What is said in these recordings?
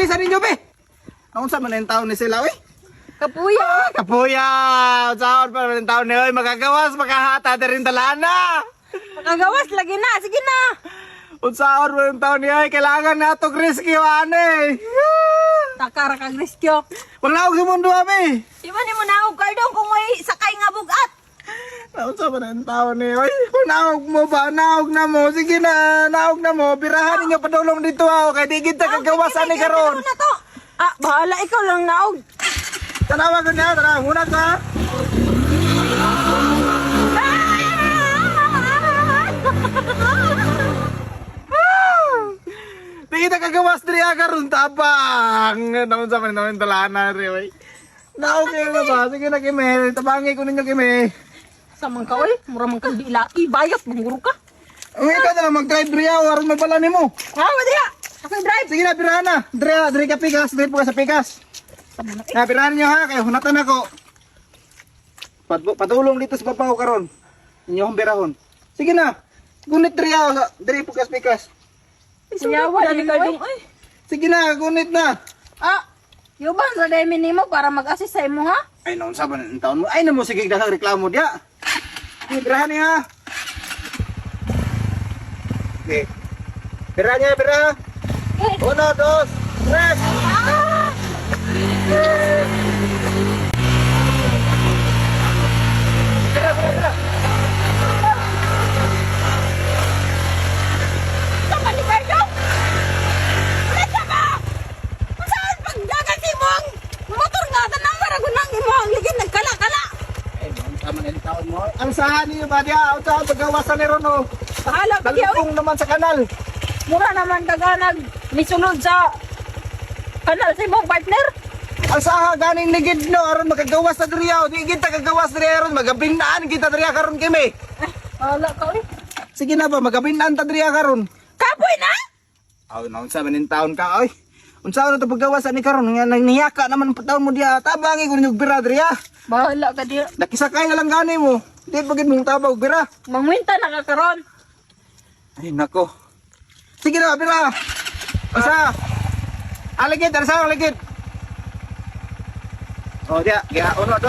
bilisan ninyo, be. Ang sa man yung taon ni sila, eh. Kapuya. Kapuya! Saan pa ng taon ni, oy. Magagawas, makahata na rin talana. Makagawas lagi na. Sige na. Unsaon mo yung taon ni, oy. Kailangan na ito, riskiwan, eh. Takara kag riskyo. Wag na ako sa mundo, be. Di ba ni mo naog kayo doon kung may sakay nga bugat? Unsa man ang taon ni, oy. Naog mo ba? Naog na mo. Sige na, naog na mo. Birahan ninyo padulong dito, ha. Kaya di kita kagawasan ni karon. Na to. Bahala ikaw lang naog. Tanawa ko niya, tanawa. Muna ka. Di kita kagawas diri karon tabang. Naman sa naman talana ri oy. Naog kayo na ba? Sige na kimi. Tabangi ko ninyo kimi. Samang ka oy, mura man kang dilaki, bayot manguro ka. Ang ikaw na lang mag-drive diri aron mabala nimo. Wala ya. Ako drive. Sige na, birahan na. Diri ka pikas, diri po ka sa pikas. Na birahan niyo ha, kay hunatan ako. Patulong dito sa babaw karon. Inyo hong birahon. Sige na. Gunit diri po ka sa pikas. Siyawa ni Cardong oy. Sige na, gunit na. Yuban sa demi nimo para mag-assist sa imo ha. Ay, naon sa ang taon mo. Ay, namo sige daghang reklamo dia. Birahan niya. Okay. Birahan niya, birahan. 1, 2, 3. Sama ni Cardong. Wala ba? Saan pagdagan si mong motor nga tanang maragunang imo ang ligid nagkala-kala. Ay, naon sa ang taon mo. Ang sahan niyo ba dia? Unsa ang paggawasan ni Rono? Bahala ka diya oy. Talpong naman sa kanal. Mura naman kaganag misunod sa kanal sa imong partner. Ang saha ganing ligid no aron makagawas sa diriya. Di kita kagawas diriya aron magabinaan kita diriya karon kimi. Bahala ka oy. Sige na ba magabinaan ta diriya karon. Kapoy na? Aw naon sa manin taon ka oy. Unsa na to paggawas ni karon nga nagniyaka naman taon mo diya. Tabangi ko niyo bira diriya. Bahala ka diya. Nakisakay na lang gani mo. Di pagid mong tabog bira. Mangwinta na ka karon. Ay nako. Sige na bira. Usa. Aligid, arsa aligid. Oh dia, ya 1, 2,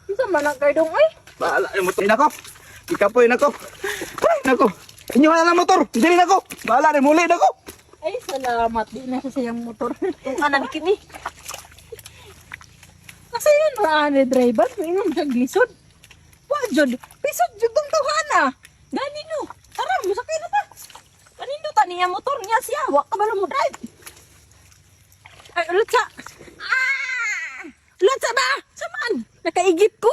3. Isa man ang Cardong oy. Bahala yung motor. Ay nako. Ikapoy nako. Ay nako. Inyo na lang motor. Dili nako. Bahala rin muli nako. Ay, salamat. Di na sa siyang motor. Itong kanan kini. Kasi yun, raane driver. Ingon siya glisod. Wajod. Pisod jud tong tawhana. Gani no. Tara, musakay na ta. Kanindo ta niya motor niya siya. Wa ka ba mo drive? Ay, ulit sa. Ulit sa ba? Samaan. Nakaigip ko.